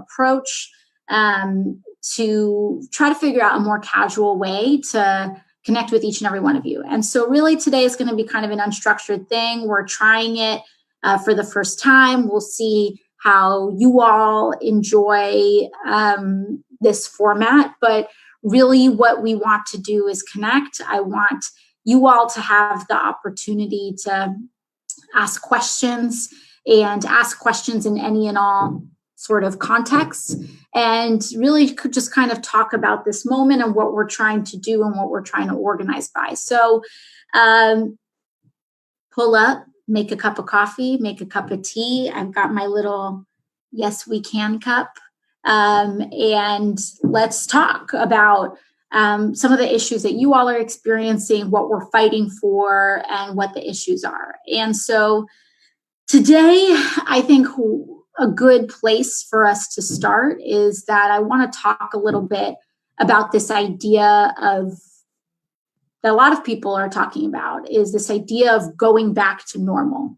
approach to try to figure out a more casual way to connect with each and every one of you. And so really today is going to be kind of an unstructured thing. We're trying it for the first time. We'll see how you all enjoy this format, but really what we want to do is connect. I want you all to have the opportunity to ask questions and ask questions in any and all sort of contexts, and really could just kind of talk about this moment and what we're trying to do and what we're trying to organize by. So pull up, make a cup of coffee, make a cup of tea. I've got my little Yes We Can cup. And let's talk about some of the issues that you all are experiencing, what we're fighting for, and what the issues are. And so today, I think a good place for us to start is that I want to talk a little bit about this idea of that a lot of people are talking about, is this idea of going back to normal.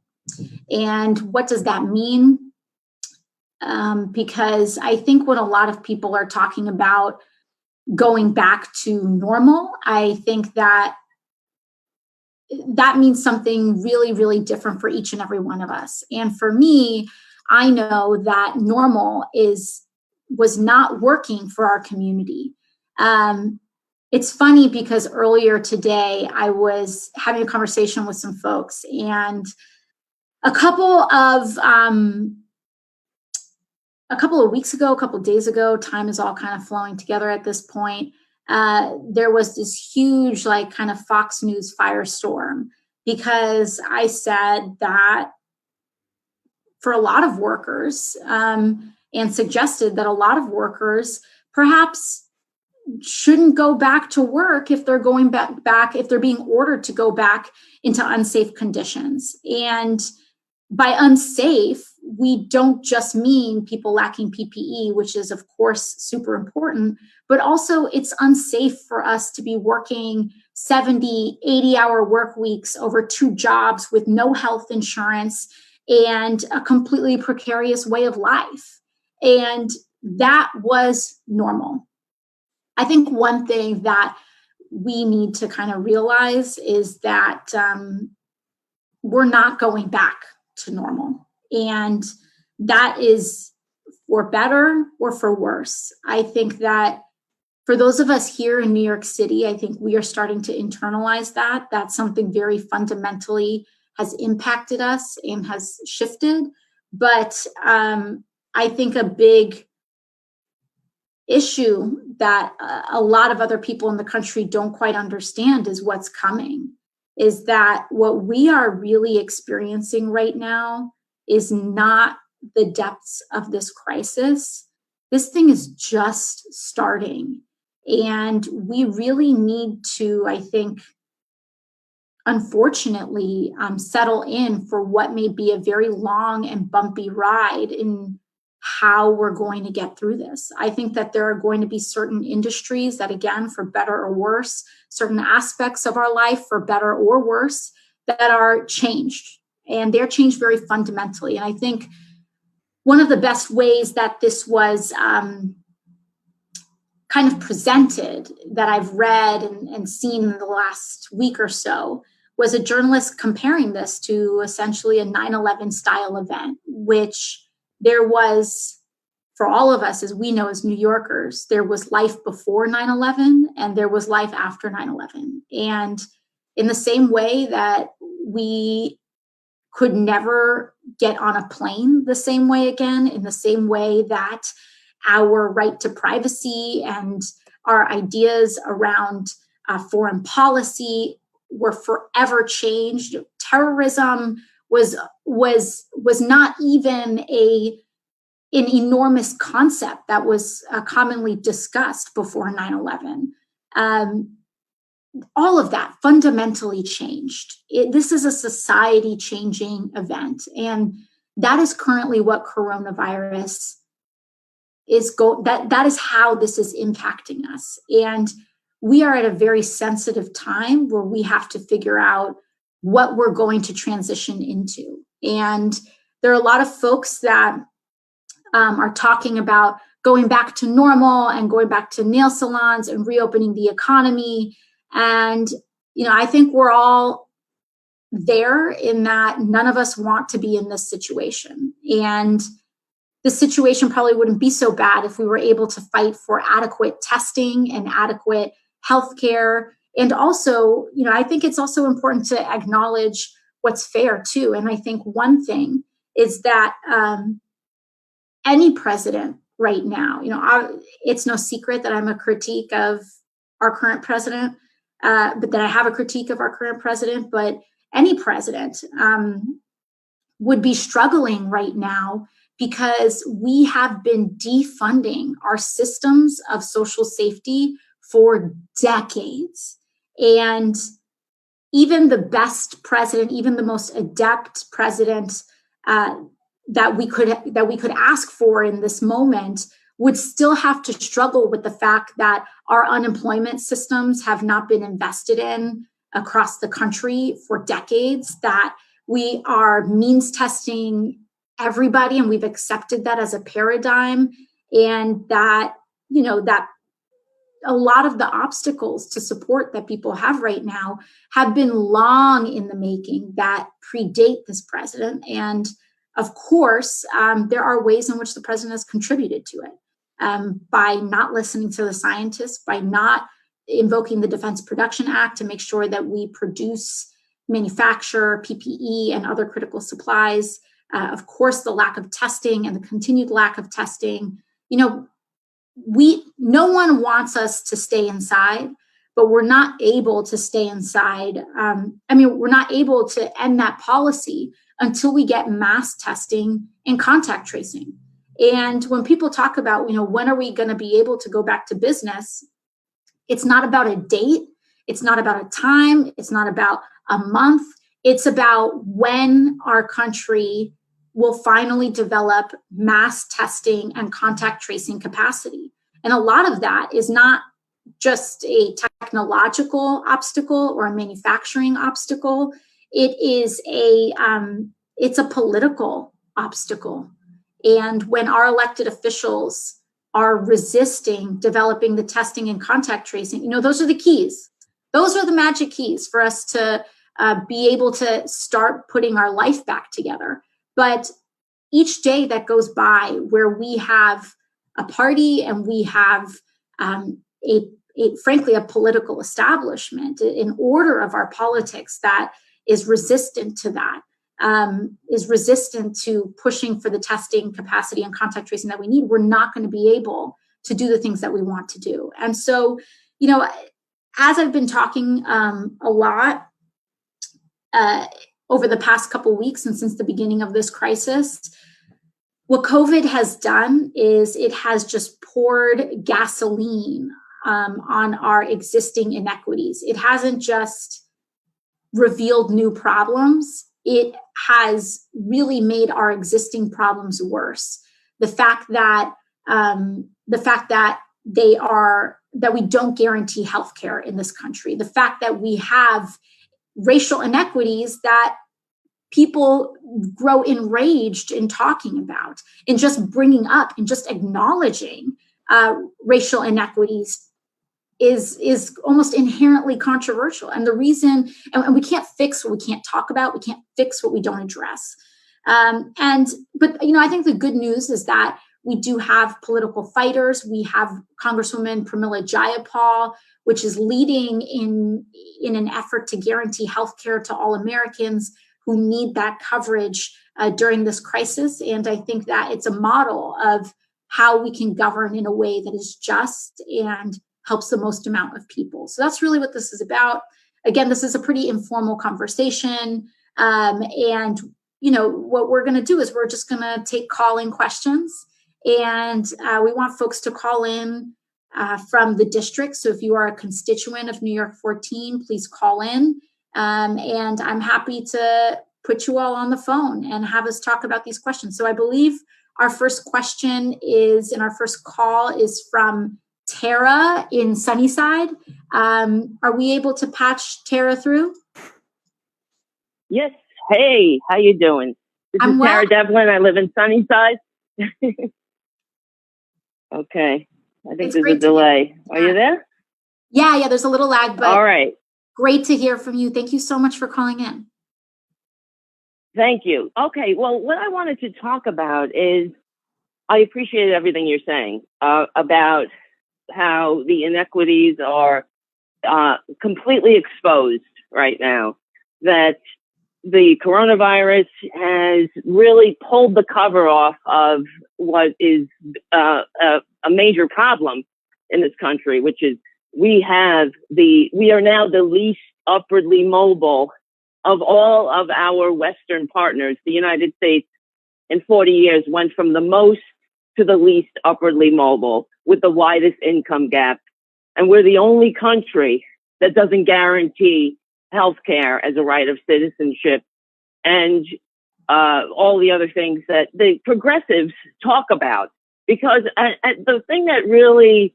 And what does that mean? Because I think when a lot of people are talking about going back to normal, I think that means something really, really different for each and every one of us. And for me, I know that normal was not working for our community. It's funny because earlier today, I was having a conversation with some folks, and a couple of weeks ago, a couple of days ago, time is all kind of flowing together at this point. There was this huge, like, kind of Fox News firestorm because I said that for a lot of workers, and suggested that a lot of workers perhaps shouldn't go back to work if they're going back, if they're being ordered to go back into unsafe conditions. And by unsafe, we don't just mean people lacking PPE, which is, of course, super important, but also it's unsafe for us to be working 70, 80-hour work weeks over 2 jobs with no health insurance and a completely precarious way of life. And that was normal. I think one thing that we need to kind of realize is that we're not going back to normal. And that is for better or for worse. I think that for those of us here in New York City, I think we are starting to internalize that. That's something very fundamentally has impacted us and has shifted. But I think a big issue that a lot of other people in the country don't quite understand is what's coming, is that what we are really experiencing right now is not the depths of this crisis. This thing is just starting. And we really need to, I think, unfortunately, settle in for what may be a very long and bumpy ride in how we're going to get through this. I think that there are going to be certain industries that, again, for better or worse, certain aspects of our life, for better or worse, that are changed. And they're changed very fundamentally. And I think one of the best ways that this was kind of presented that I've read and seen in the last week or so was a journalist comparing this to essentially a 9/11 style event, which there was, for all of us, as we know as New Yorkers, there was life before 9/11 and there was life after 9/11. And in the same way that we could never get on a plane the same way again, in the same way that our right to privacy and our ideas around foreign policy were forever changed. Terrorism was not even an enormous concept that was commonly discussed before 9/11. All of that fundamentally changed. This is a society-changing event, and that is currently what coronavirus is. That is how this is impacting us, and we are at a very sensitive time where we have to figure out what we're going to transition into. And there are a lot of folks that are talking about going back to normal and going back to nail salons and reopening the economy. And, I think we're all there in that none of us want to be in this situation. And the situation probably wouldn't be so bad if we were able to fight for adequate testing and adequate healthcare. And also, I think it's also important to acknowledge what's fair too. And I think one thing is that any president right now, it's no secret that I'm a critique of our current president, but that I have a critique of our current president, but any president would be struggling right now because we have been defunding our systems of social safety for decades. And even the best president, even the most adept president that we could ask for in this moment would still have to struggle with the fact that our unemployment systems have not been invested in across the country for decades, that we are means testing everybody and we've accepted that as a paradigm, and that, that a lot of the obstacles to support that people have right now have been long in the making that predate this president. And of course, there are ways in which the president has contributed to it by not listening to the scientists, by not invoking the Defense Production Act to make sure that we produce, manufacture PPE and other critical supplies. Of course, the lack of testing and the continued lack of testing. No one wants us to stay inside, but we're not able to stay inside. We're not able to end that policy until we get mass testing and contact tracing. And when people talk about, when are we going to be able to go back to business? It's not about a date. It's not about a time. It's not about a month. It's about when our country will finally develop mass testing and contact tracing capacity. And a lot of that is not just a technological obstacle or a manufacturing obstacle. It is it's a political obstacle. And when our elected officials are resisting developing the testing and contact tracing, those are the keys. Those are the magic keys for us to be able to start putting our life back together. But each day that goes by where we have a party and we have frankly, a political establishment, an order of our politics that is resistant to that, is resistant to pushing for the testing capacity and contact tracing that we need, we're not going to be able to do the things that we want to do. And so, as I've been talking a lot over the past couple of weeks and since the beginning of this crisis, what COVID has done is it has just poured gasoline on our existing inequities. It hasn't just revealed new problems. It has really made our existing problems worse. The fact that that we don't guarantee healthcare in this country, the fact that we have racial inequities that people grow enraged in talking about, in just bringing up and just acknowledging racial inequities is almost inherently controversial. And the reason, and we can't fix what we can't talk about, we can't fix what we don't address. But I think the good news is that we do have political fighters. We have Congresswoman Pramila Jayapal, which is leading in an effort to guarantee healthcare to all Americans who need that coverage during this crisis. And I think that it's a model of how we can govern in a way that is just and helps the most amount of people. So that's really what this is about. Again, this is a pretty informal conversation. And what we're going to do is we're just going to take call-in questions. And we want folks to call in from the district. So if you are a constituent of New York 14, please call in. And I'm happy to put you all on the phone and have us talk about these questions. So I believe our first question and our first call is from Tara in Sunnyside. Are we able to patch Tara through? Yes. Hey, how you doing? This is Tara Devlin. I live in Sunnyside. Okay. I think It's there's a great to delay. hear. Are you there? Yeah, there's a little lag, but All right. great to hear from you. Thank you so much for calling in. Thank you. Okay. Well, what I wanted to talk about is I appreciate everything you're saying about how the inequities are completely exposed right now, that the coronavirus has really pulled the cover off of what is a major problem in this country, which is we are now the least upwardly mobile of all of our Western partners. The United States in 40 years went from the most to the least upwardly mobile with the widest income gap. And we're the only country that doesn't guarantee healthcare as a right of citizenship and all the other things that the progressives talk about. Because the thing that really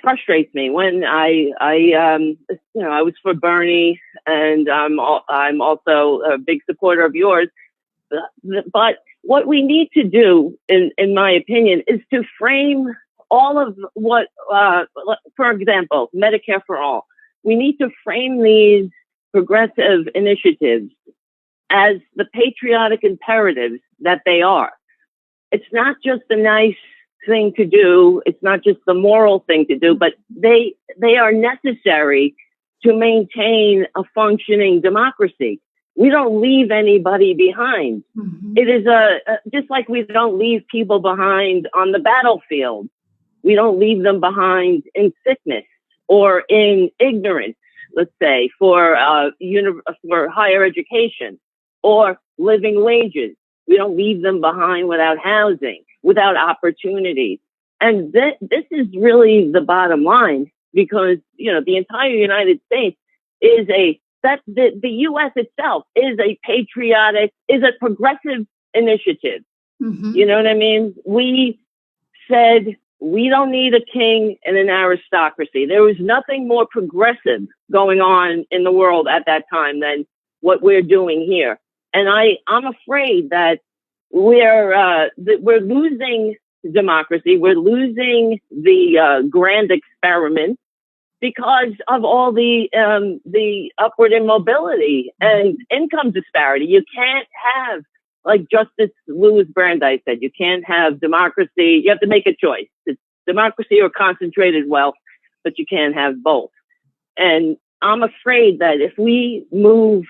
frustrates me when I was for Bernie, and I'm also a big supporter of yours. But what we need to do, in my opinion, is to frame all of what, for example, Medicare for all. We need to frame these progressive initiatives as the patriotic imperatives that they are. It's not just a nice thing to do. It's not just the moral thing to do, but they are necessary to maintain a functioning democracy. We don't leave anybody behind. Mm-hmm. It is just like we don't leave people behind on the battlefield. We don't leave them behind in sickness or in ignorance, let's say, for higher education or living wages. We don't leave them behind without housing, without opportunities. And this is really the bottom line, because, the entire United States is the U.S. itself is a progressive initiative. Mm-hmm. You know what I mean? We said we don't need a king and an aristocracy. There was nothing more progressive going on in the world at that time than what we're doing here. And I'm afraid that we're losing democracy. We're losing the grand experiment because of all the upward immobility and income disparity. You can't have, like Justice Louis Brandeis said, you can't have democracy. You have to make a choice. It's democracy or concentrated wealth, but you can't have both. And I'm afraid that if we move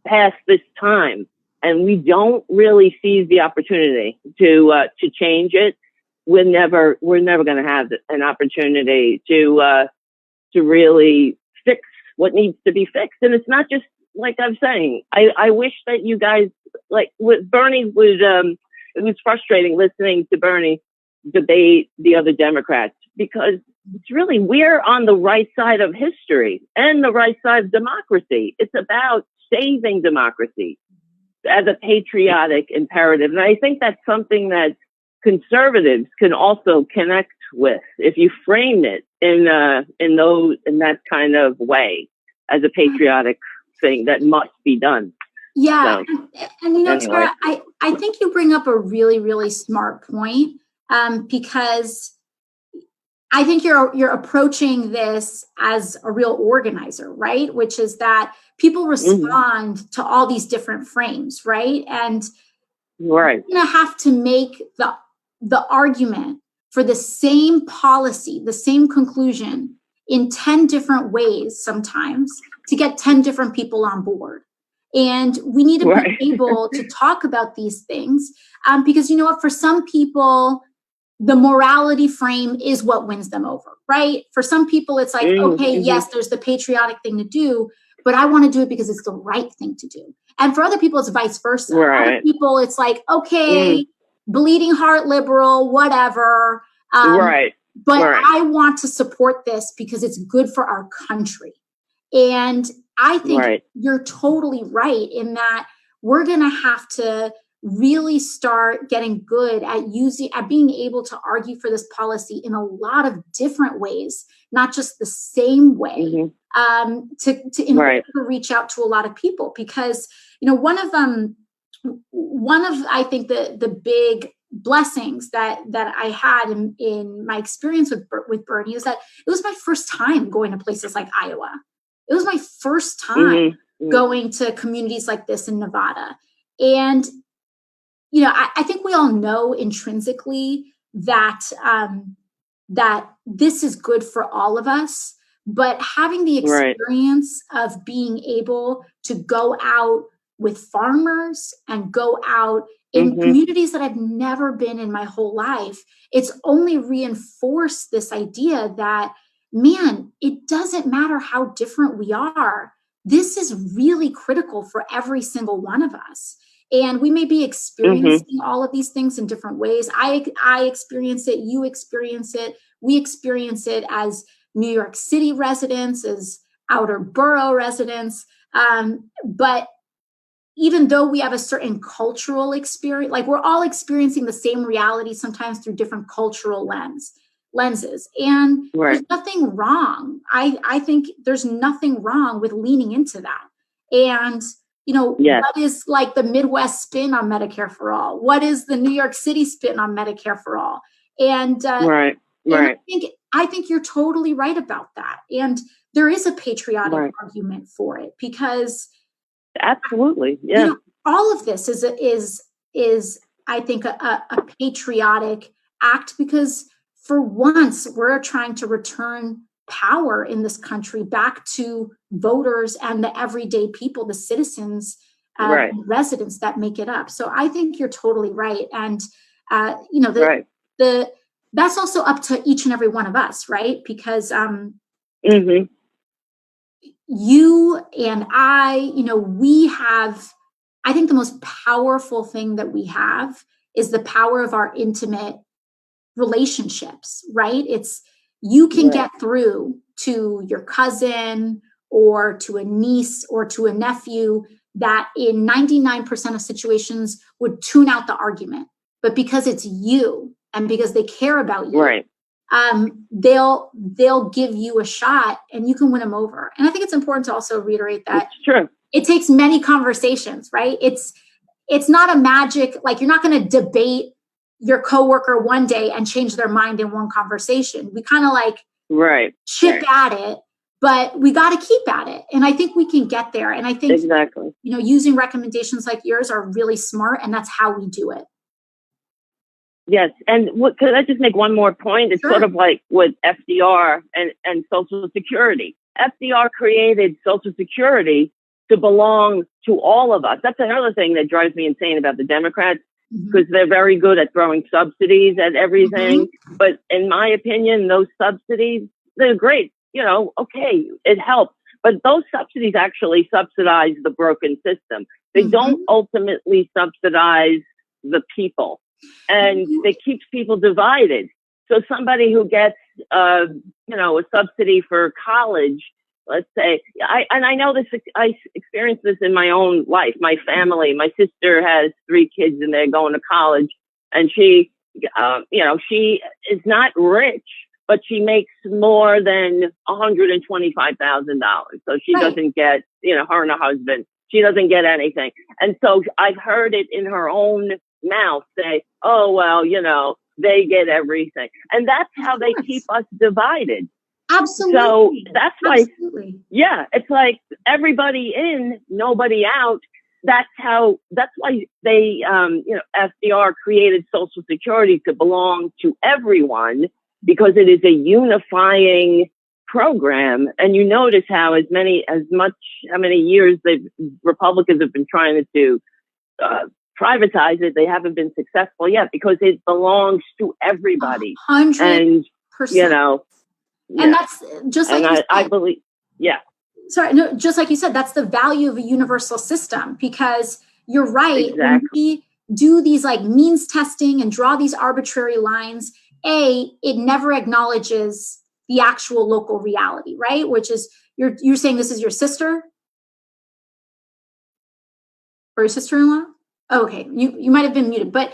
past this time and we don't really seize the opportunity to change it, we're never going to have an opportunity to really fix what needs to be fixed. And it's not just, like I'm saying, I wish that you guys, like with Bernie, it was frustrating listening to Bernie debate the other Democrats, because it's really, we're on the right side of history and the right side of democracy. It's about saving democracy as a patriotic imperative. And I think that's something that conservatives can also connect with if you frame it in that kind of way, as a patriotic thing that must be done. Yeah. So, and anyway. Tara, I think you bring up a really, really smart point, because I think you're approaching this as a real organizer, right? Which is that people respond mm-hmm. to all these different frames, right? And right. You're going to have to make the argument for the same policy, the same conclusion in 10 different ways sometimes to get 10 different people on board. And we need to be able to talk about these things, because you know what, for some people, the morality frame is what wins them over, right? For some people, it's like, okay, yes, there's the patriotic thing to do, but I want to do it because it's the right thing to do. And for other people, it's vice versa. Other people, it's like, okay, bleeding heart liberal, whatever. But I want to support this because it's good for our country. And I think you're totally right in that we're going to have to really start getting good at being able to argue for this policy in a lot of different ways, not just the same way, in order to reach out to a lot of people. Because, one of I think the big blessings that I had in my experience with Bernie is that it was my first time going to places like Iowa. It was my first time going to communities like this in Nevada. And, I think we all know intrinsically that that this is good for all of us, but having the experience of being able to go out with farmers and go out in communities that I've never been in my whole life, it's only reinforced this idea that, man, it doesn't matter how different we are. This is really critical for every single one of us. And we may be experiencing all of these things in different ways. I experience it, you experience it, we experience it as New York City residents, as outer borough residents. But even though we have a certain cultural experience, like we're all experiencing the same reality sometimes through different cultural lenses. And there's nothing wrong. I think there's nothing wrong with leaning into that. And what is like the Midwest spin on Medicare for all? What is the New York City spin on Medicare for all? And and I think you're totally right about that. And there is a patriotic argument for it because absolutely, all of this is I think a patriotic act because for once we're trying to return power in this country back to voters and the everyday people, the citizens, residents that make it up. So I think you're totally right. And, that's also up to each and every one of us, right? Because you and I, we have, I think the most powerful thing that we have is the power of our intimate relationships, right? It's, you can get through to your cousin or to a niece or to a nephew that in 99% of situations would tune out the argument. But because it's you and because they care about you, they'll give you a shot and you can win them over. And I think it's important to also reiterate that it takes many conversations, right? It's not a magic, like you're not going to debate your coworker one day and change their mind in one conversation. We kind of like chip at it, but we got to keep at it. And I think we can get there. And I think, using recommendations like yours are really smart, and that's how we do it. Yes. And could I just make one more point? It's sort of like with FDR and Social Security. FDR created Social Security to belong to all of us. That's another thing that drives me insane about the Democrats, because they're very good at throwing subsidies at everything. But in my opinion, those subsidies, they're great. It helps. But those subsidies actually subsidize the broken system. They don't ultimately subsidize the people. And it keeps people divided. So somebody who gets, a subsidy for college, let's say, I know this, I experienced this in my own life. My family, my sister has 3 kids and they're going to college, and she, she is not rich, but she makes more than $125,000. So she doesn't get, her and her husband, she doesn't get anything. And so I've heard it in her own mouth say, oh, well, they get everything. And that's how they keep us divided. Absolutely. So that's why, it's like everybody in, nobody out. That's why they, FDR created Social Security to belong to everyone, because it is a unifying program. And you notice how how many years Republicans have been trying to privatize it. They haven't been successful yet because it belongs to everybody. 100%. And that's just like I believe, Sorry, no, just like you said, that's the value of a universal system, because you're right. Exactly. When we do these like means testing and draw these arbitrary lines, it never acknowledges the actual local reality, right? Which is, you're saying this is your sister or your sister-in-law? Oh, okay, you might have been muted, but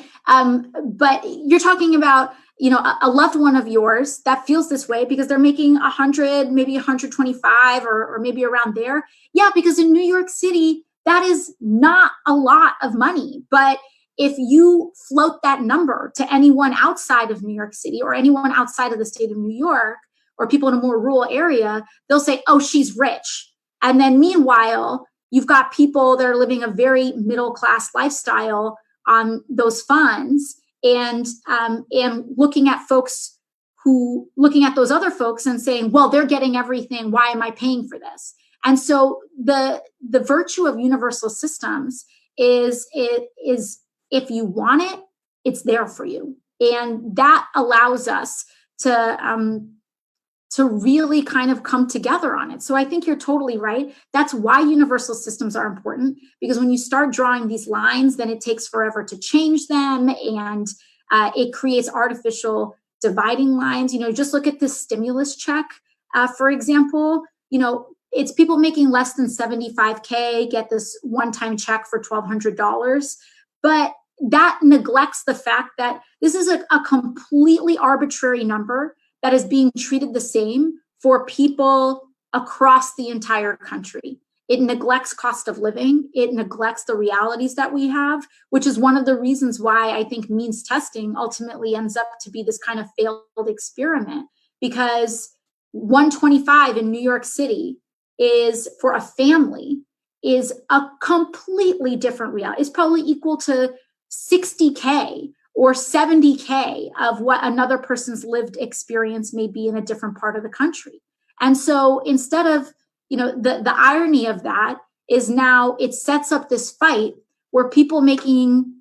you're talking about, a loved one of yours that feels this way because they're making 100, maybe 125 or maybe around there. Yeah, because in New York City, that is not a lot of money, but if you float that number to anyone outside of New York City or anyone outside of the state of New York or people in a more rural area, they'll say, oh, she's rich. And then meanwhile, you've got people that are living a very middle-class lifestyle on those funds and looking at those other folks and saying, well, they're getting everything. Why am I paying for this? And so the virtue of universal systems is if you want it, it's there for you. And that allows us to really kind of come together on it. So I think you're totally right. That's why universal systems are important, because when you start drawing these lines, then it takes forever to change them. And it creates artificial dividing lines. Just look at this stimulus check, for example. It's people making less than $75K get this one-time check for $1,200. But that neglects the fact that this is a completely arbitrary number that is being treated the same for people across the entire country. It neglects cost of living. It neglects the realities that we have, which is one of the reasons why I think means testing ultimately ends up to be this kind of failed experiment, because 125 in New York City is for a family is a completely different reality. It's probably equal to 60K or 70K of what another person's lived experience may be in a different part of the country. And so instead of, the irony of that is now it sets up this fight where people making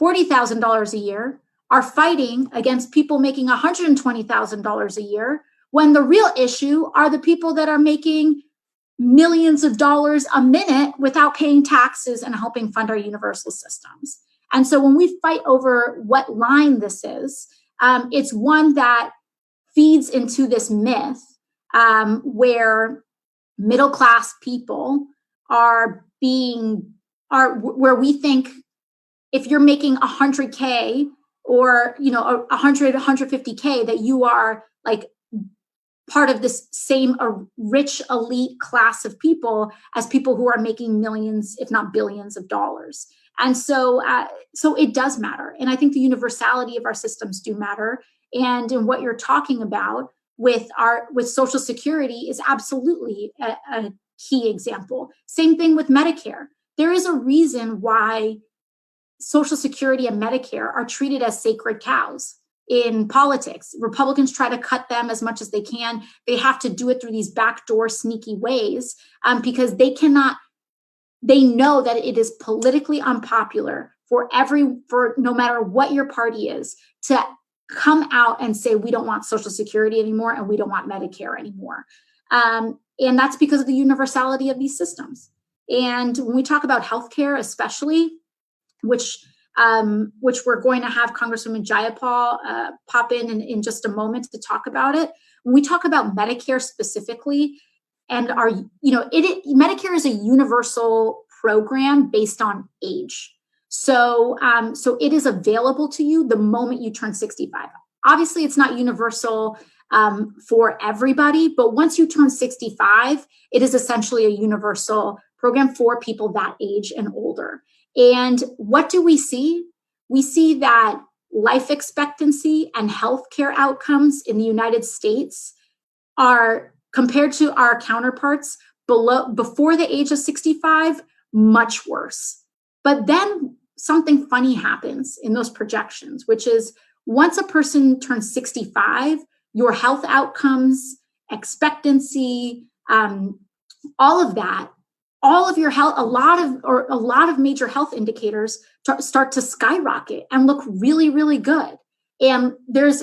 $40,000 a year are fighting against people making $120,000 a year, when the real issue are the people that are making millions of dollars a minute without paying taxes and helping fund our universal systems. And so when we fight over what line this is, it's one that feeds into this myth where middle-class people are where we think if you're making 100K or 100, 150K, that you are like part of this same rich elite class of people as people who are making millions, if not billions of dollars. And so it does matter. And I think the universality of our systems do matter. And in what you're talking about with Social Security is absolutely a key example. Same thing with Medicare. There is a reason why Social Security and Medicare are treated as sacred cows in politics. Republicans try to cut them as much as they can. They have to do it through these backdoor sneaky ways because they know that it is politically unpopular for no matter what your party is to come out and say, we don't want Social Security anymore and we don't want Medicare anymore. And that's because of the universality of these systems. And when we talk about healthcare, especially, which we're going to have Congresswoman Jayapal pop in just a moment to talk about it. When we talk about Medicare specifically, and Medicare is a universal program based on age. So it is available to you the moment you turn 65. Obviously, it's not universal for everybody, but once you turn 65, it is essentially a universal program for people that age and older. And what do we see? We see that life expectancy and healthcare outcomes in the United States are, compared to our counterparts before the age of 65, much worse. But then something funny happens in those projections, which is once a person turns 65, your health outcomes, expectancy, all of that, all of your health, a lot of major health indicators start to skyrocket and look really, really good. And there's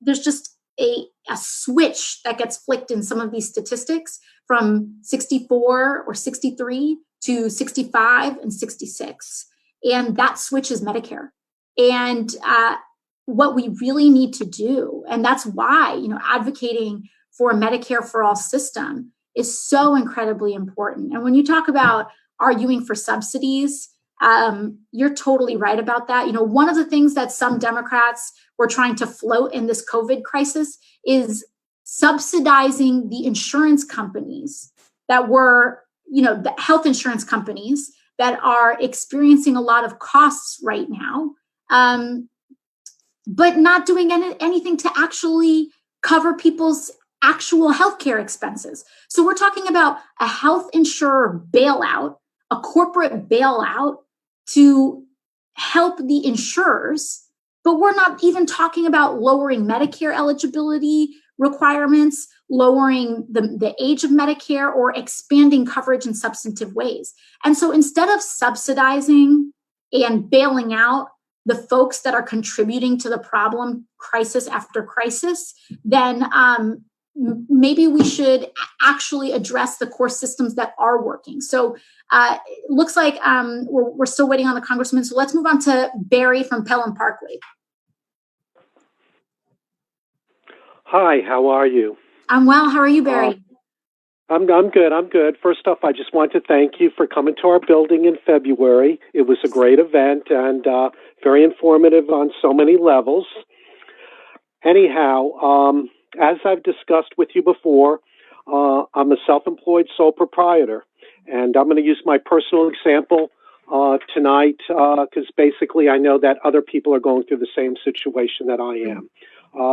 just a switch that gets flicked in some of these statistics from 64 or 63 to 65 and 66. And that switch is Medicare. And what we really need to do, and that's why, advocating for a Medicare for all system is so incredibly important. And when you talk about arguing for subsidies, you're totally right about that. One of the things that some Democrats were trying to float in this COVID crisis is subsidizing the insurance companies that were, the health insurance companies that are experiencing a lot of costs right now, but not doing anything to actually cover people's actual healthcare expenses. So we're talking about a health insurer bailout, a corporate bailout to help the insurers, but we're not even talking about lowering Medicare eligibility requirements, lowering the age of Medicare, or expanding coverage in substantive ways. And so instead of subsidizing and bailing out the folks that are contributing to the problem crisis after crisis, then maybe we should actually address the core systems that are working. So it looks like we're still waiting on the congressman. So let's move on to Barry from Pelham Parkway. Hi, how are you? I'm well. How are you, Barry? I'm good. I'm good. First off, I just want to thank you for coming to our building in February. It was a great event and very informative on so many levels. Anyhow, as I've discussed with you before, I'm a self-employed sole proprietor, and I'm going to use my personal example tonight because basically I know that other people are going through the same situation that I am.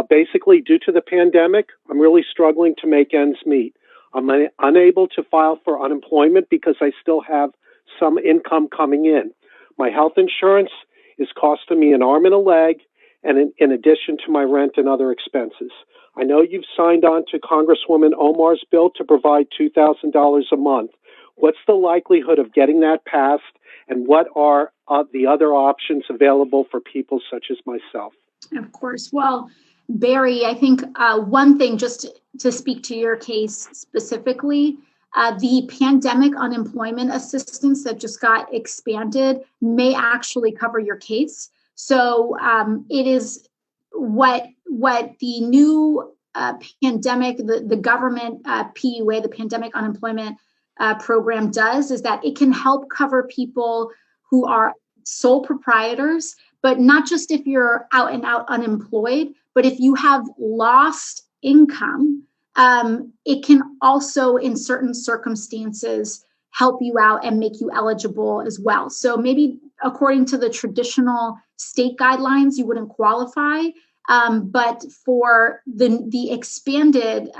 Basically, due to the pandemic, I'm really struggling to make ends meet. I'm unable to file for unemployment because I still have some income coming in. My health insurance is costing me an arm and a leg, and in addition to my rent and other expenses. I know you've signed on to Congresswoman Omar's bill to provide $2,000 a month. What's the likelihood of getting that passed, and what are the other options available for people such as myself? Of course. Well, Barry, I think one thing, just to speak to your case specifically, the pandemic unemployment assistance that just got expanded may actually cover your case. So it is what the new pandemic, the government PUA, the pandemic unemployment program does is that it can help cover people who are sole proprietors, but not just if you're out and out unemployed, but if you have lost income, it can also, in certain circumstances, help you out and make you eligible as well. So maybe according to the traditional state guidelines, you wouldn't qualify, but for the expanded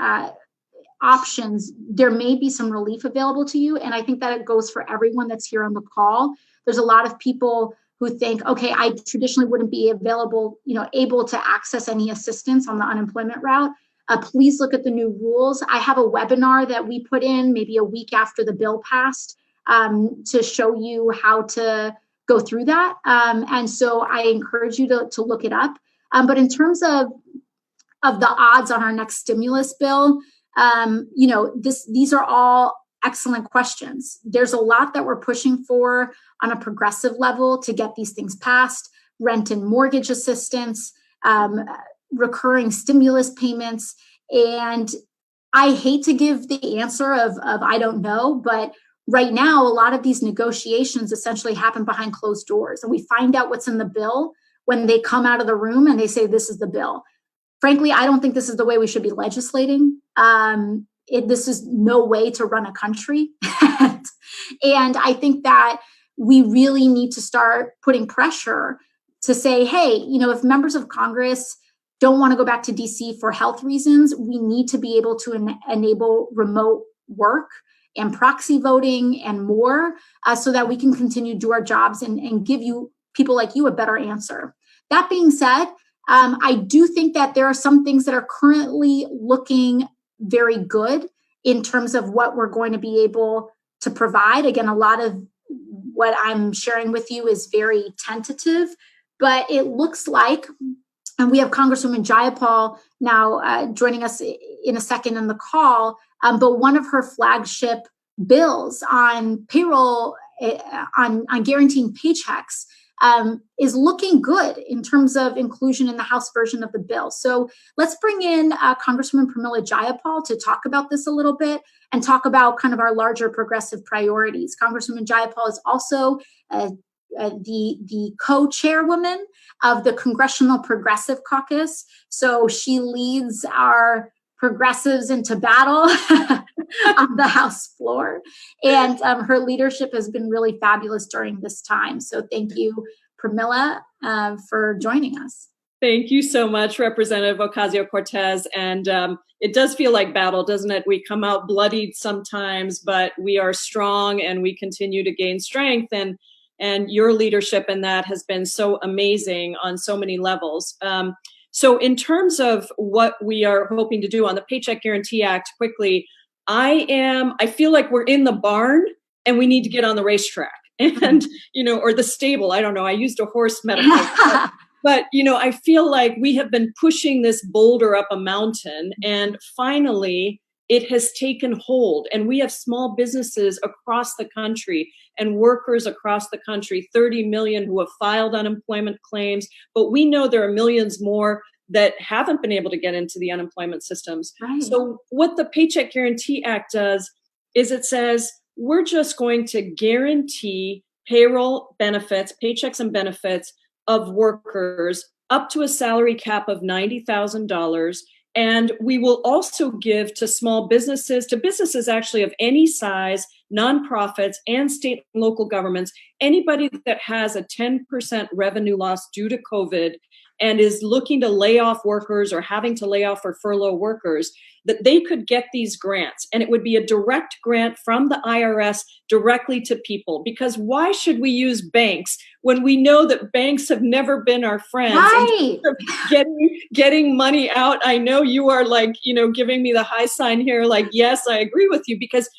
options, there may be some relief available to you. And I think that it goes for everyone that's here on the call. There's a lot of people who think, okay, I traditionally wouldn't be able to access any assistance on the unemployment route. Please look at the new rules. I have a webinar that we put in maybe a week after the bill passed to show you how to go through that. And so I encourage you to look it up. But in terms of the odds on our next stimulus bill, these are all excellent questions. There's a lot that we're pushing for on a progressive level to get these things passed: rent and mortgage assistance, recurring stimulus payments. And I hate to give the answer of I don't know, but right now, a lot of these negotiations essentially happen behind closed doors. And we find out what's in the bill when they come out of the room and they say, this is the bill. Frankly, I don't think this is the way we should be legislating. This is no way to run a country. And I think that we really need to start putting pressure to say, hey, if members of Congress don't want to go back to DC for health reasons, we need to be able to enable remote work and proxy voting and more so that we can continue to do our jobs and give you people like you a better answer. That being said, I do think that there are some things that are currently looking very good in terms of what we're going to be able to provide. Again, a lot of what I'm sharing with you is very tentative, but it looks like, and we have Congresswoman Jayapal now joining us in a second in the call, but one of her flagship bills on payroll, on guaranteeing paychecks, is looking good in terms of inclusion in the House version of the bill. So let's bring in Congresswoman Pramila Jayapal to talk about this a little bit and talk about kind of our larger progressive priorities. Congresswoman Jayapal is also the co-chairwoman of the Congressional Progressive Caucus. So she leads our progressives into battle on the House floor. And her leadership has been really fabulous during this time. So thank you, Pramila, for joining us. Thank you so much, Representative Ocasio-Cortez. And it does feel like battle, doesn't it? We come out bloodied sometimes, but we are strong and we continue to gain strength. And your leadership in that has been so amazing on so many levels. So in terms of what we are hoping to do on the Paycheck Guarantee Act, quickly, I feel like we're in the barn and we need to get on the racetrack and, or the stable. I don't know. I used a horse metaphor. But, I feel like we have been pushing this boulder up a mountain, and finally it has taken hold. And we have small businesses across the country and workers across the country, 30 million who have filed unemployment claims. But we know there are millions more that haven't been able to get into the unemployment systems. Right. So what the Paycheck Guarantee Act does is it says we're just going to guarantee payroll benefits, paychecks and benefits of workers up to a salary cap of $90,000. And we will also give to small businesses, to businesses actually of any size, nonprofits and state and local governments, anybody that has a 10% revenue loss due to COVID and is looking to lay off workers or having to lay off or furlough workers, that they could get these grants. And it would be a direct grant from the IRS directly to people. Because why should we use banks when we know that banks have never been our friends? Right. Getting money out. I know you are giving me the high sign here, like, yes, I agree with you, because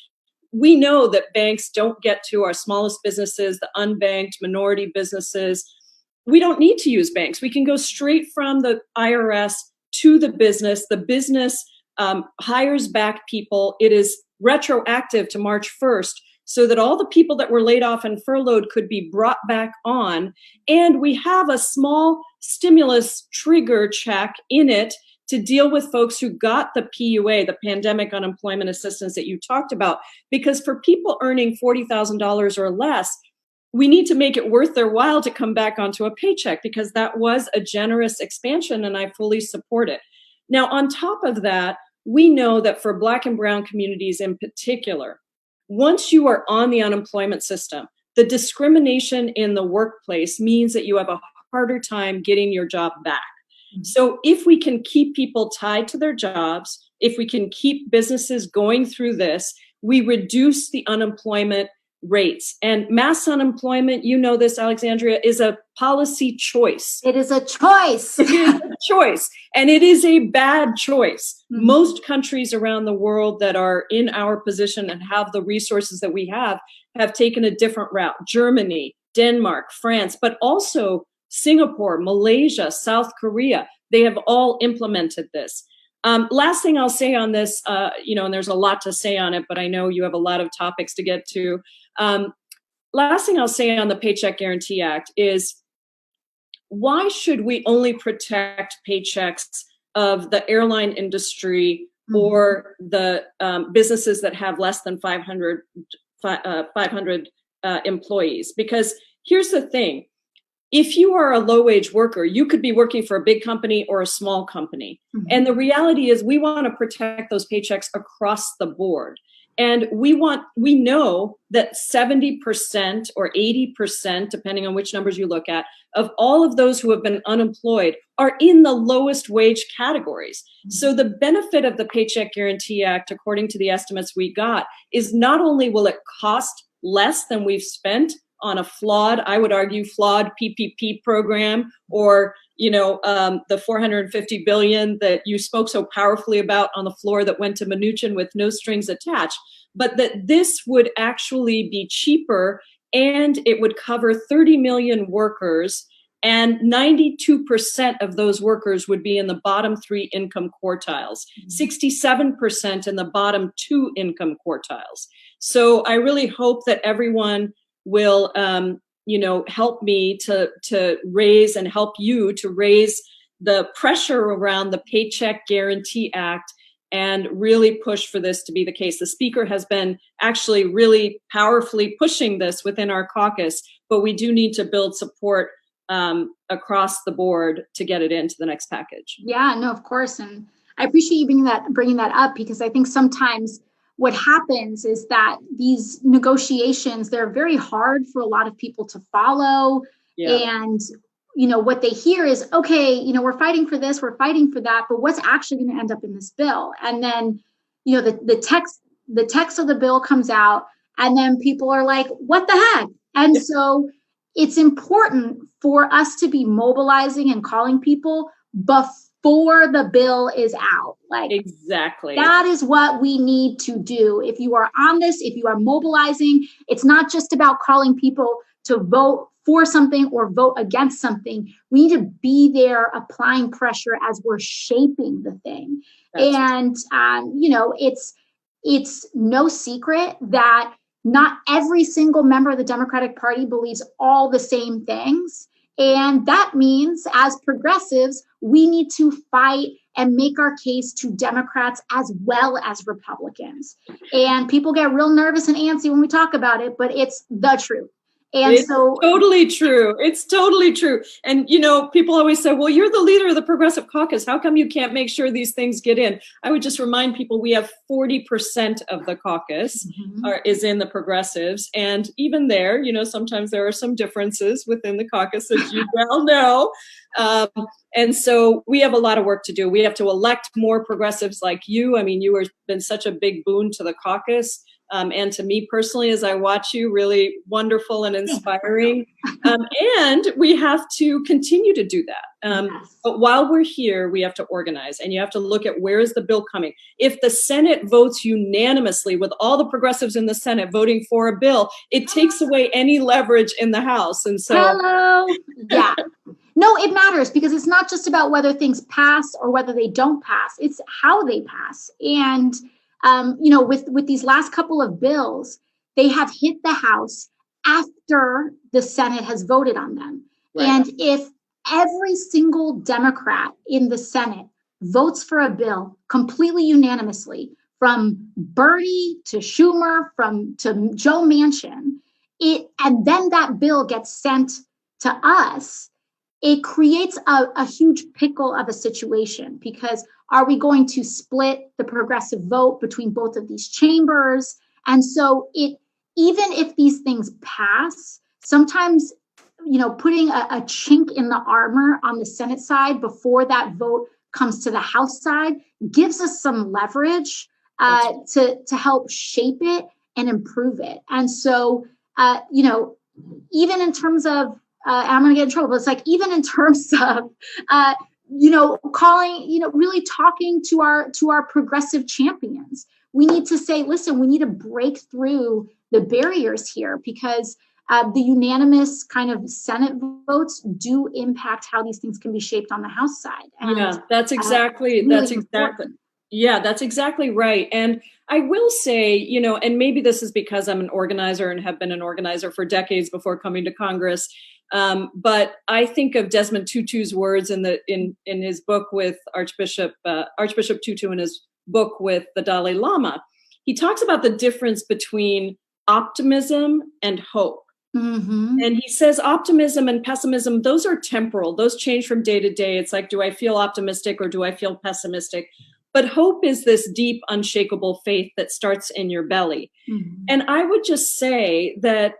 we know that banks don't get to our smallest businesses, the unbanked minority businesses. We don't need to use banks. We can go straight from the IRS to the business. The business hires back people. It is retroactive to March 1st so that all the people that were laid off and furloughed could be brought back on. And we have a small stimulus trigger check in it to deal with folks who got the PUA, the Pandemic Unemployment Assistance that you talked about. Because for people earning $40,000 or less, we need to make it worth their while to come back onto a paycheck, because that was a generous expansion and I fully support it. Now, on top of that, we know that for Black and Brown communities in particular, once you are on the unemployment system, the discrimination in the workplace means that you have a harder time getting your job back. So if we can keep people tied to their jobs, if we can keep businesses going through this, we reduce the unemployment rates. And mass unemployment, you know this, Alexandria, is a policy choice. It is a choice. It is a choice. And it is a bad choice. Mm-hmm. Most countries around the world that are in our position and have the resources that we have taken a different route. Germany, Denmark, France, but also Singapore, Malaysia, South Korea, they have all implemented this. Last thing I'll say on this, and there's a lot to say on it, but I know you have a lot of topics to get to. Last thing I'll say on the Paycheck Guarantee Act is, why should we only protect paychecks of the airline industry or the businesses that have less than 500 employees? Because here's the thing. If you are a low-wage worker, you could be working for a big company or a small company. Mm-hmm. And the reality is we want to protect those paychecks across the board. And we know that 70% or 80%, depending on which numbers you look at, of all of those who have been unemployed are in the lowest wage categories. Mm-hmm. So the benefit of the Paycheck Guarantee Act, according to the estimates we got, is not only will it cost less than we've spent on a flawed PPP program, or the $450 billion that you spoke so powerfully about on the floor that went to Mnuchin with no strings attached, but that this would actually be cheaper and it would cover 30 million workers, and 92% of those workers would be in the bottom 3 income quartiles, 67% in the bottom 2 income quartiles. So I really hope that everyone will, help me to raise and help you to raise the pressure around the Paycheck Guarantee Act and really push for this to be the case. The speaker has been actually really powerfully pushing this within our caucus, but we do need to build support across the board to get it into the next package. Yeah, no, of course. And I appreciate you bringing that up, because I think sometimes what happens is that these negotiations, they're very hard for a lot of people to follow. Yeah. And, what they hear is, okay, we're fighting for this, we're fighting for that, but what's actually going to end up in this bill? And then, the text of the bill comes out, and then people are like, what the heck? And so it's important for us to be mobilizing and calling people before the bill is out. Like, exactly. That is what we need to do. If you are on this, if you are mobilizing, it's not just about calling people to vote for something or vote against something. We need to be there applying pressure as we're shaping the thing. That's and, it's no secret that not every single member of the Democratic Party believes all the same things. And that means, as progressives, we need to fight and make our case to Democrats as well as Republicans. And people get real nervous and antsy when we talk about it, but it's the truth. And it's totally true. It's totally true. And, people always say, well, you're the leader of the Progressive Caucus. How come you can't make sure these things get in? I would just remind people we have 40% of the caucus is in the progressives. And even there, sometimes there are some differences within the caucus, as you well know. And so we have a lot of work to do. We have to elect more progressives like you. I mean, you have been such a big boon to the caucus. And to me personally, as I watch you, really wonderful and inspiring. And we have to continue to do that. But while we're here, we have to organize, and you have to look at where is the bill coming. If the Senate votes unanimously, with all the progressives in the Senate voting for a bill, it takes away any leverage in the House. And so, yeah. No, it matters, because it's not just about whether things pass or whether they don't pass. It's how they pass. And with these last couple of bills, they have hit the House after the Senate has voted on them. Right. And if every single Democrat in the Senate votes for a bill completely unanimously, from Bernie to Schumer, to Joe Manchin, and then that bill gets sent to us, it creates a huge pickle of a situation, because are we going to split the progressive vote between both of these chambers? And so even if these things pass, sometimes, putting a chink in the armor on the Senate side before that vote comes to the House side gives us some leverage to help shape it and improve it. And so, even in terms of, I'm going to get in trouble, but it's like, even in terms of, calling, really talking to our progressive champions, we need to say, listen, we need to break through the barriers here, because the unanimous kind of Senate votes do impact how these things can be shaped on the House side. And, that's exactly right. And I will say, and maybe this is because I'm an organizer and have been an organizer for decades before coming to Congress. But I think of Desmond Tutu's words in his book with Archbishop Tutu, in his book with the Dalai Lama. He talks about the difference between optimism and hope. Mm-hmm. And he says optimism and pessimism, those are temporal. Those change from day to day. It's like, do I feel optimistic or do I feel pessimistic? But hope is this deep, unshakable faith that starts in your belly. Mm-hmm. And I would just say that,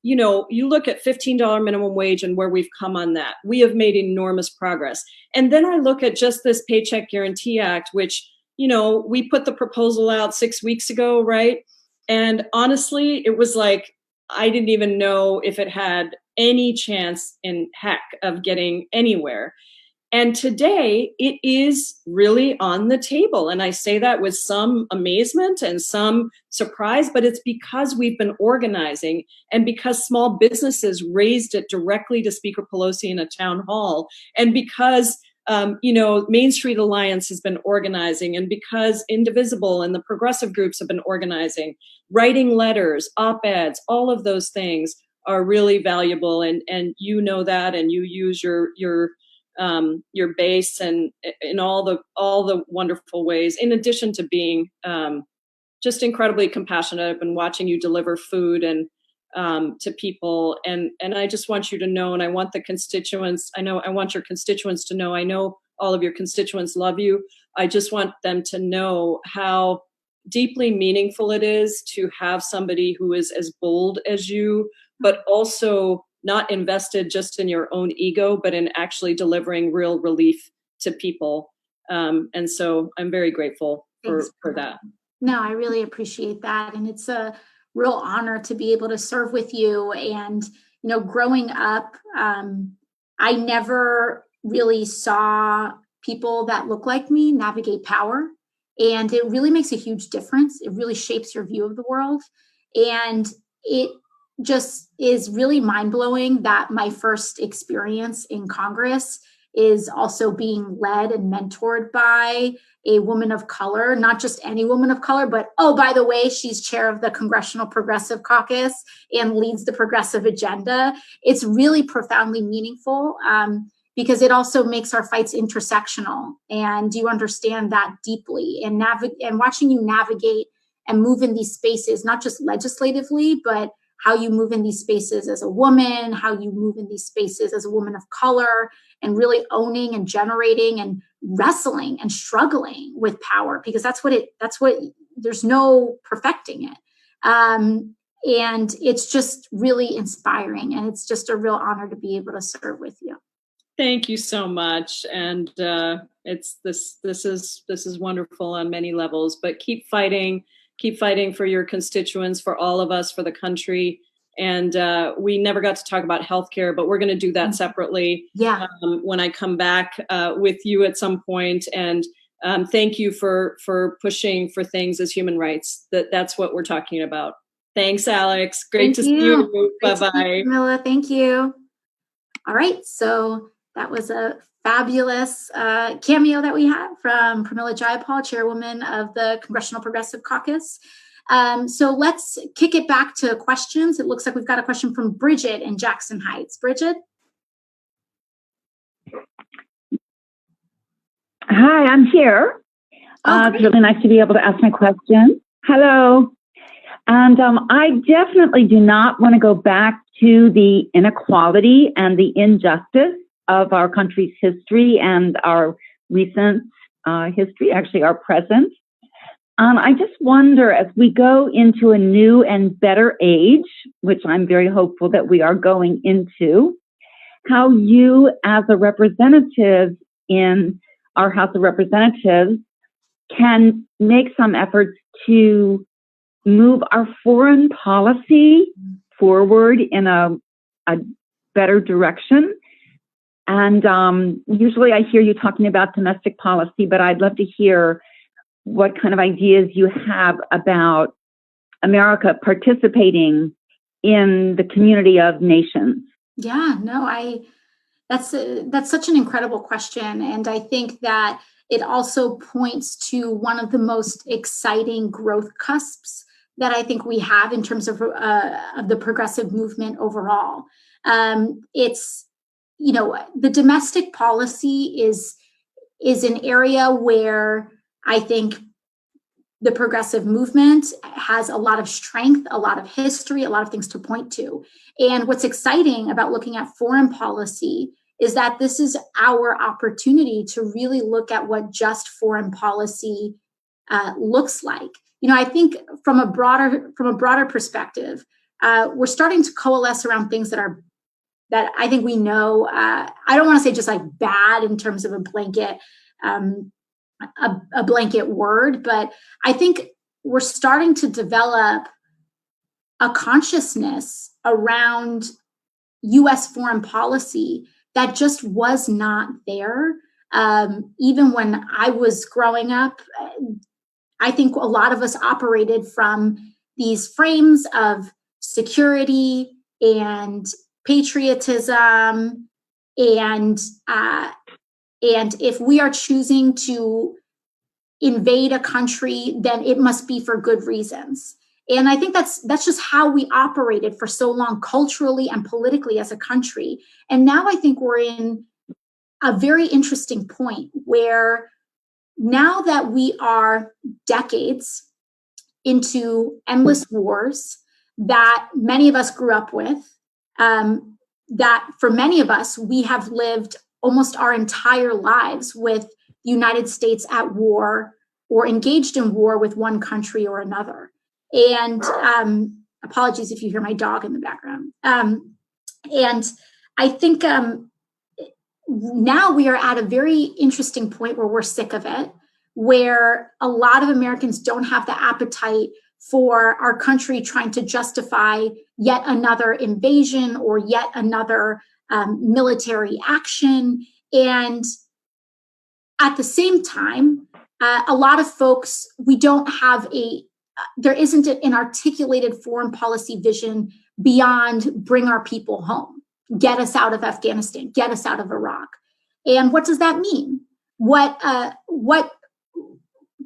you look at $15 minimum wage and where we've come on that. We have made enormous progress. And then I look at just this Paycheck Guarantee Act, which, we put the proposal out 6 weeks ago, right? And honestly, it was like, I didn't even know if it had any chance in heck of getting anywhere. And today it is really on the table. And I say that with some amazement and some surprise, but it's because we've been organizing, and because small businesses raised it directly to Speaker Pelosi in a town hall, and because Main Street Alliance has been organizing, and because Indivisible and the progressive groups have been organizing, writing letters, op-eds, all of those things are really valuable. And you know that, and you use your base and in all the wonderful ways, in addition to being just incredibly compassionate. I've been watching you deliver food and to people, and I just want you to know, and I want the constituents, I want your constituents to know, I know all of your constituents love you, I just want them to know how deeply meaningful it is to have somebody who is as bold as you, but also not invested just in your own ego, but in actually delivering real relief to people. And so I'm very grateful for that. No, I really appreciate that. And it's a real honor to be able to serve with you. And, growing up, I never really saw people that look like me navigate power. And it really makes a huge difference. It really shapes your view of the world. And it just is really mind-blowing that my first experience in Congress is also being led and mentored by a woman of color, not just any woman of color, but, oh, by the way, she's chair of the Congressional Progressive Caucus and leads the progressive agenda. It's really profoundly meaningful because it also makes our fights intersectional. And you understand that deeply. And watching you navigate and move in these spaces, not just legislatively, but how you move in these spaces as a woman, how you move in these spaces as a woman of color, and really owning and generating and wrestling and struggling with power, because that's what there's no perfecting it. And it's just really inspiring. And it's just a real honor to be able to serve with you. Thank you so much. And this is wonderful on many levels, but keep fighting for your constituents, for all of us, for the country. And we never got to talk about healthcare, but we're going to do that separately. Yeah. When I come back with you at some point. And thank you for pushing for things as human rights. That's what we're talking about. Thanks, Alex. Great to see you. Bye-bye. Camilla, thank you. All right. So that was a fabulous cameo that we had from Pramila Jayapal, chairwoman of the Congressional Progressive Caucus. So let's kick it back to questions. It looks like we've got a question from Bridget in Jackson Heights. Bridget? Hi, I'm here. It's really nice to be able to ask my question. Hello. And I definitely do not want to go back to the inequality and the injustice of our country's history and our recent history, actually our present. I just wonder, as we go into a new and better age, which I'm very hopeful that we are going into, how you as a representative in our House of Representatives can make some efforts to move our foreign policy forward in a better direction. And usually I hear you talking about domestic policy, but I'd love to hear what kind of ideas you have about America participating in the community of nations. Yeah, no, that's such an incredible question. And I think that it also points to one of the most exciting growth cusps that I think we have in terms of the progressive movement overall. It's, the domestic policy is an area where I think the progressive movement has a lot of strength, a lot of history, a lot of things to point to. And what's exciting about looking at foreign policy is that this is our opportunity to really look at what just foreign policy looks like. I think from a broader perspective, we're starting to coalesce around things that I think we know. I don't want to say just like bad in terms of a blanket word, but I think we're starting to develop a consciousness around U.S. foreign policy that just was not there. Even when I was growing up, I think a lot of us operated from these frames of security and patriotism, and if we are choosing to invade a country, then it must be for good reasons. And I think that's just how we operated for so long, culturally and politically as a country. And now I think we're in a very interesting point where now that we are decades into endless wars that many of us grew up with, that for many of us, we have lived almost our entire lives with the United States at war or engaged in war with one country or another. And apologies if you hear my dog in the background. And I think now we are at a very interesting point where we're sick of it, where a lot of Americans don't have the appetite for our country trying to justify yet another invasion or yet another military action. And at the same time, a lot of folks, we don't have there isn't an articulated foreign policy vision beyond bring our people home, get us out of Afghanistan, get us out of Iraq. And what does that mean? What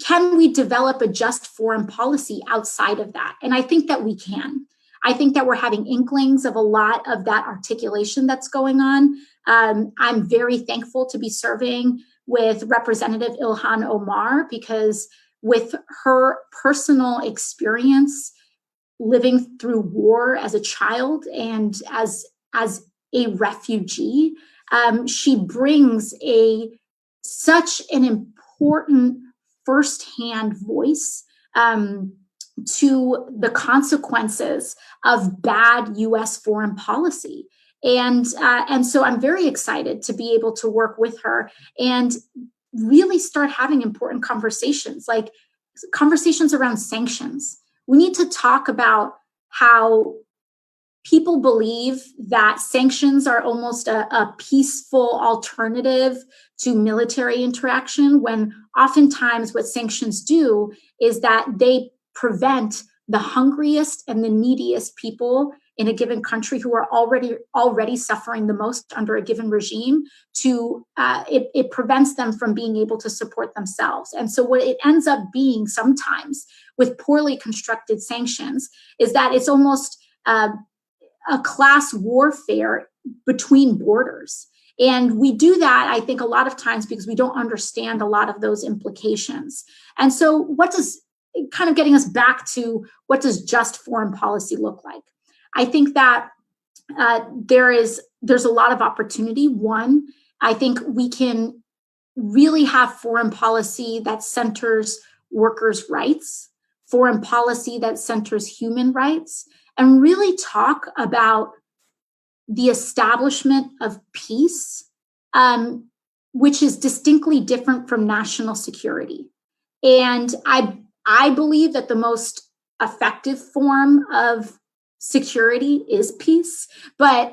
can we develop a just foreign policy outside of that? And I think that we can. I think that we're having inklings of a lot of that articulation that's going on. I'm very thankful to be serving with Representative Ilhan Omar, because with her personal experience living through war as a child and as a refugee, she brings such an important firsthand voice to the consequences of bad U.S. foreign policy. And so I'm very excited to be able to work with her and really start having important conversations, like conversations around sanctions. We need to talk about how people believe that sanctions are almost a peaceful alternative to military interaction, when oftentimes what sanctions do is that they prevent the hungriest and the neediest people in a given country who are already suffering the most under a given regime it prevents them from being able to support themselves. And so what it ends up being sometimes with poorly constructed sanctions is that it's almost a class warfare between borders. And we do that, I think, a lot of times because we don't understand a lot of those implications. And so kind of getting us back to what does just foreign policy look like? I think that there's a lot of opportunity. One, I think we can really have foreign policy that centers workers' rights, foreign policy that centers human rights, and really talk about the establishment of peace, which is distinctly different from national security. And I believe that the most effective form of security is peace, but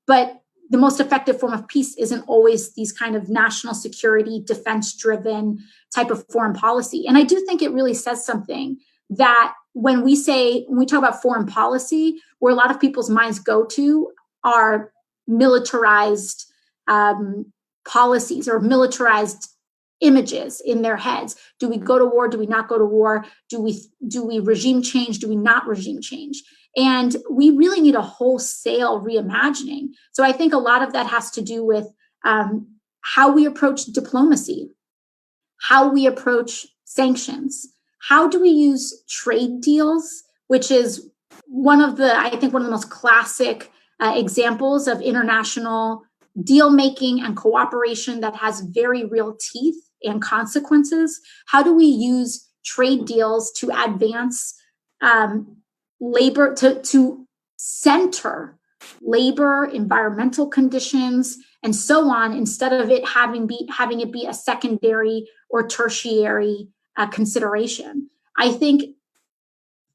the most effective form of peace isn't always these kind of national security, defense-driven type of foreign policy. And I do think it really says something that when we talk about foreign policy, where a lot of people's minds go to are militarized policies or militarized images in their heads. Do we go to war? Do we not go to war? Do we regime change? Do we not regime change? And we really need a wholesale reimagining. So I think a lot of that has to do with how we approach diplomacy, how we approach sanctions, how do we use trade deals, which is one of the most classic examples of international deal making and cooperation that has very real teeth and consequences. How do we use trade deals to advance labor, to center labor, environmental conditions, and so on, instead of it having it be a secondary or tertiary consideration? I think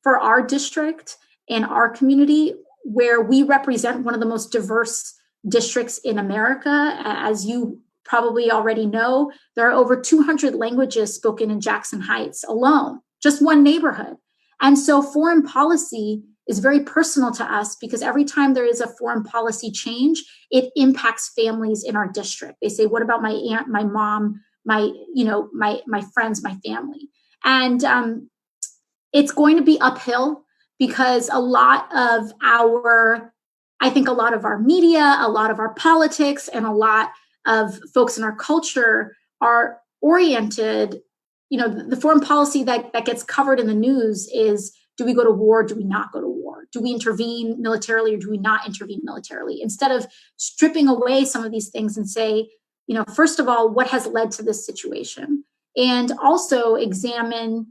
for our district and our community, where we represent one of the most diverse districts in America, as you probably already know, there are over 200 languages spoken in Jackson Heights alone, just one neighborhood. And so foreign policy is very personal to us because every time there is a foreign policy change, it impacts families in our district. They say, what about my aunt, my mom, my friends, my family? And it's going to be uphill because a lot of our media, a lot of our politics, and a lot of folks in our culture are oriented, the foreign policy that gets covered in the news is, do we go to war? Do we not go to war? Do we intervene militarily or do we not intervene militarily? Instead of stripping away some of these things and say, first of all, what has led to this situation, and also examine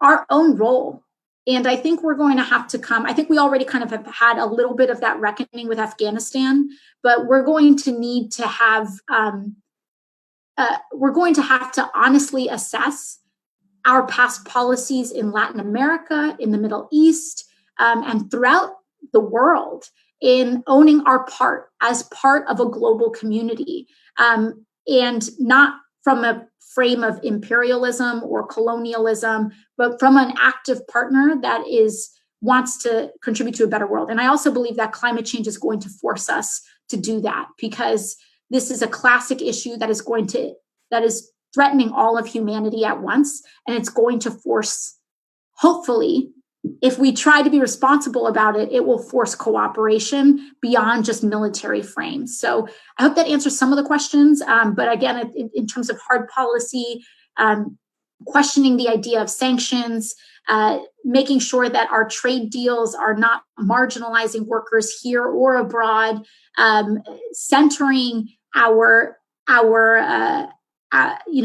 our own role. And I think we're going to have to I think we already kind of have had a little bit of that reckoning with Afghanistan, but we're going to need to have, we're going to have to honestly assess our past policies in Latin America, in the Middle East, and throughout the world in owning our part as part of a global community, and not from a frame of imperialism or colonialism, but from an active partner that wants to contribute to a better world. And I also believe that climate change is going to force us to do that, because this is a classic issue that is threatening all of humanity at once. And it's going to force, hopefully, if we try to be responsible about it, it will force cooperation beyond just military frames. So I hope that answers some of the questions. But again, in terms of hard policy, questioning the idea of sanctions, making sure that our trade deals are not marginalizing workers here or abroad, centering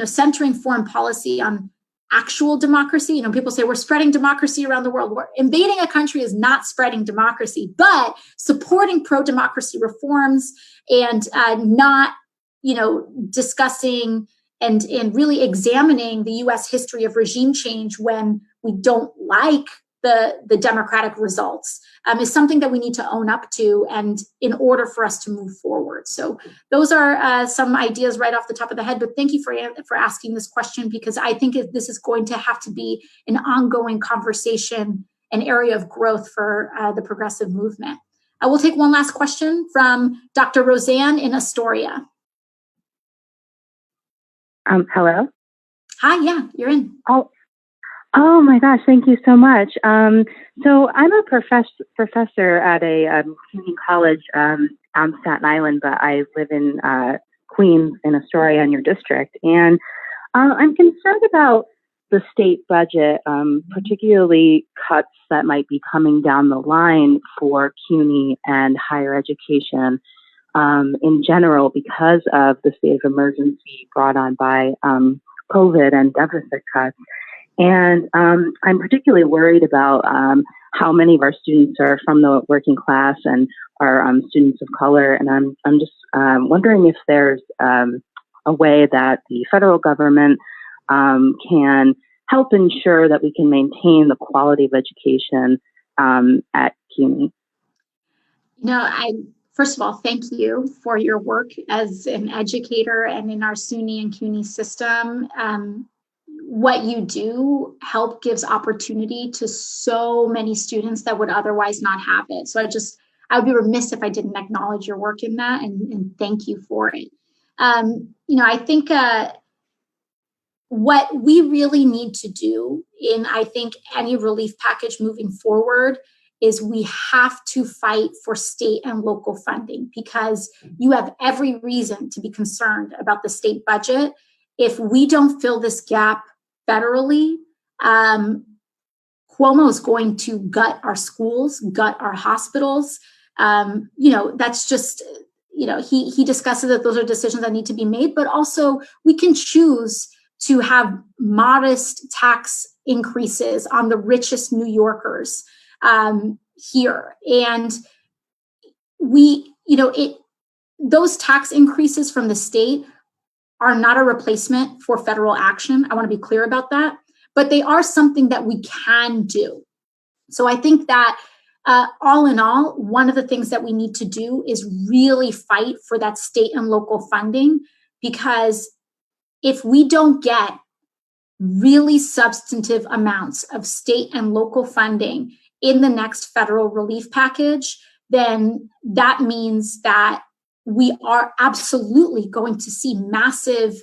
centering foreign policy on actual democracy. People say we're spreading democracy around the world. Invading a country is not spreading democracy, but supporting pro-democracy reforms and not, discussing and really examining the U.S. history of regime change when we don't like the democratic results is something that we need to own up to, and in order for us to move forward. So those are some ideas right off the top of the head, but thank you for asking this question, because I think this is going to have to be an ongoing conversation, an area of growth for the progressive movement. I will take one last question from Dr. Roseanne in Astoria. Hello? Hi, yeah, you're in. Oh my gosh, thank you so much. So I'm a professor at a community college on Staten Island, but I live in Queens in Astoria in your district. And I'm concerned about the state budget, particularly cuts that might be coming down the line for CUNY and higher education in general, because of the state of emergency brought on by COVID and deficit cuts. And I'm particularly worried about how many of our students are from the working class and are students of color. And I'm just wondering if there's a way that the federal government can help ensure that we can maintain the quality of education at CUNY. First of all, thank you for your work as an educator and in our SUNY and CUNY system. What you do gives opportunity to so many students that would otherwise not have it. So I would be remiss if I didn't acknowledge your work in that and thank you for it. I think what we really need to do in, I think, any relief package moving forward is we have to fight for state and local funding, because you have every reason to be concerned about the state budget. If we don't fill this gap federally, Cuomo is going to gut our schools, gut our hospitals. That's just, he discusses that those are decisions that need to be made, but also we can choose to have modest tax increases on the richest New Yorkers here. And those tax increases from the state are not a replacement for federal action. I want to be clear about that, but they are something that we can do. So I think that all in all, one of the things that we need to do is really fight for that state and local funding, because if we don't get really substantive amounts of state and local funding in the next federal relief package, then that means that we are absolutely going to see massive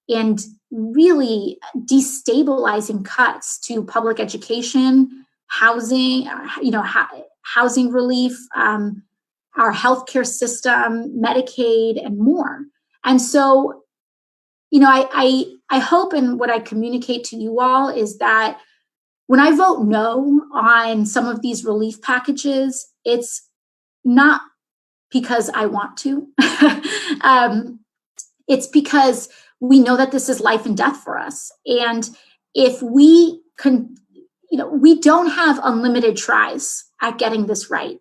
and really destabilizing cuts to public education, housing, housing relief, our healthcare system, Medicaid, and more. And so, I hope, and what I communicate to you all is that when I vote no on some of these relief packages, it's not because I want to. It's because we know that this is life and death for us. And if we we don't have unlimited tries at getting this right.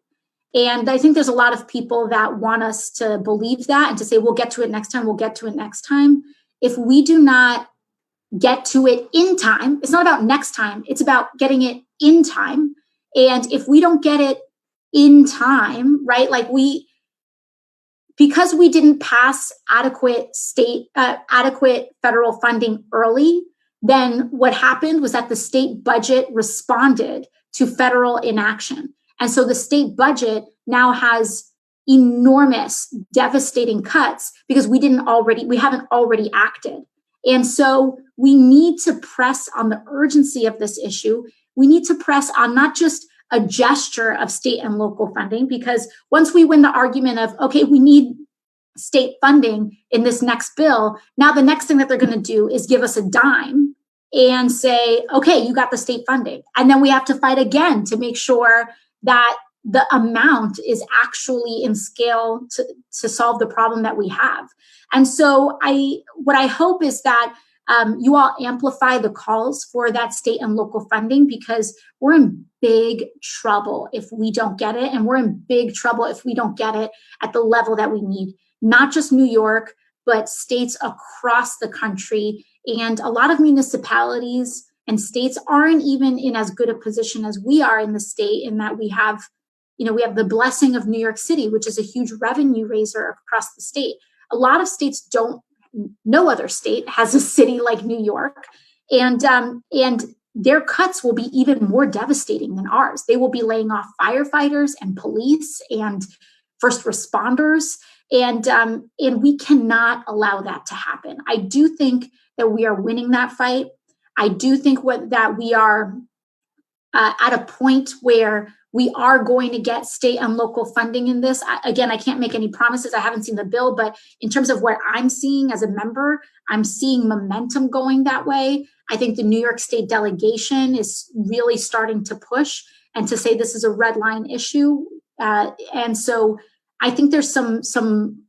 And I think there's a lot of people that want us to believe that and to say, we'll get to it next time, we'll get to it next time. If we do not get to it in time, it's not about next time, it's about getting it in time. And if we don't get it in time, right, like because we didn't pass adequate federal funding early, then what happened was that the state budget responded to federal inaction. And so the state budget now has enormous, devastating cuts because we haven't already acted. And so we need to press on the urgency of this issue. We need to press on not just a gesture of state and local funding, because once we win the argument of, okay, we need state funding in this next bill, now the next thing that they're going to do is give us a dime and say, okay, you got the state funding. And then we have to fight again to make sure that the amount is actually in scale to solve the problem that we have. And so what I hope is that you all amplify the calls for that state and local funding, because we're in big trouble if we don't get it. And we're in big trouble if we don't get it at the level that we need, not just New York, but states across the country. And a lot of municipalities and states aren't even in as good a position as we are in the state, in that we have the blessing of New York City, which is a huge revenue raiser across the state. A lot of states no other state has a city like New York. And their cuts will be even more devastating than ours. They will be laying off firefighters and police and first responders. And we cannot allow that to happen. I do think that we are winning that fight. I do think that we are at a point where we are going to get state and local funding in this. Again, I can't make any promises. I haven't seen the bill, but in terms of what I'm seeing as a member, I'm seeing momentum going that way. I think the New York State delegation is really starting to push and to say this is a red line issue. And so I think there's some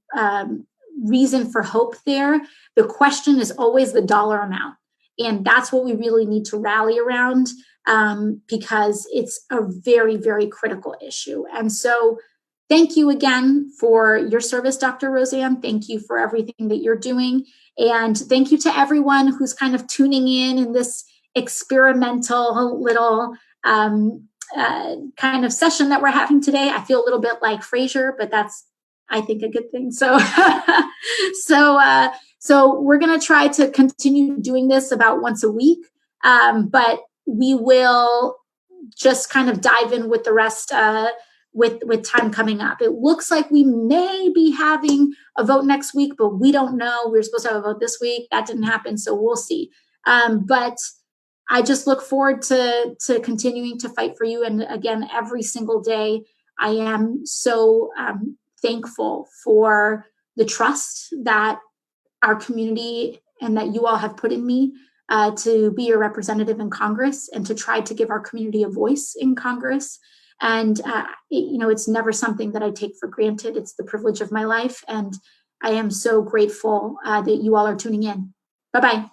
reason for hope there. The question is always the dollar amount. And that's what we really need to rally around, because it's a very, very critical issue. And so thank you again for your service, Dr. Roseanne. Thank you for everything that you're doing. And thank you to everyone who's kind of tuning in this experimental little kind of session that we're having today. I feel a little bit like Frasier, but that's, I think, a good thing. So we're going to try to continue doing this about once a week, but we will just kind of dive in with the rest with time coming up. It looks like we may be having a vote next week, but we don't know. We were supposed to have a vote this week. That didn't happen, so we'll see. But I just look forward to continuing to fight for you. And again, every single day, I am so thankful for the trust that our community and that you all have put in me to be your representative in Congress and to try to give our community a voice in Congress. And, it's never something that I take for granted. It's the privilege of my life. And I am so grateful that you all are tuning in. Bye-bye.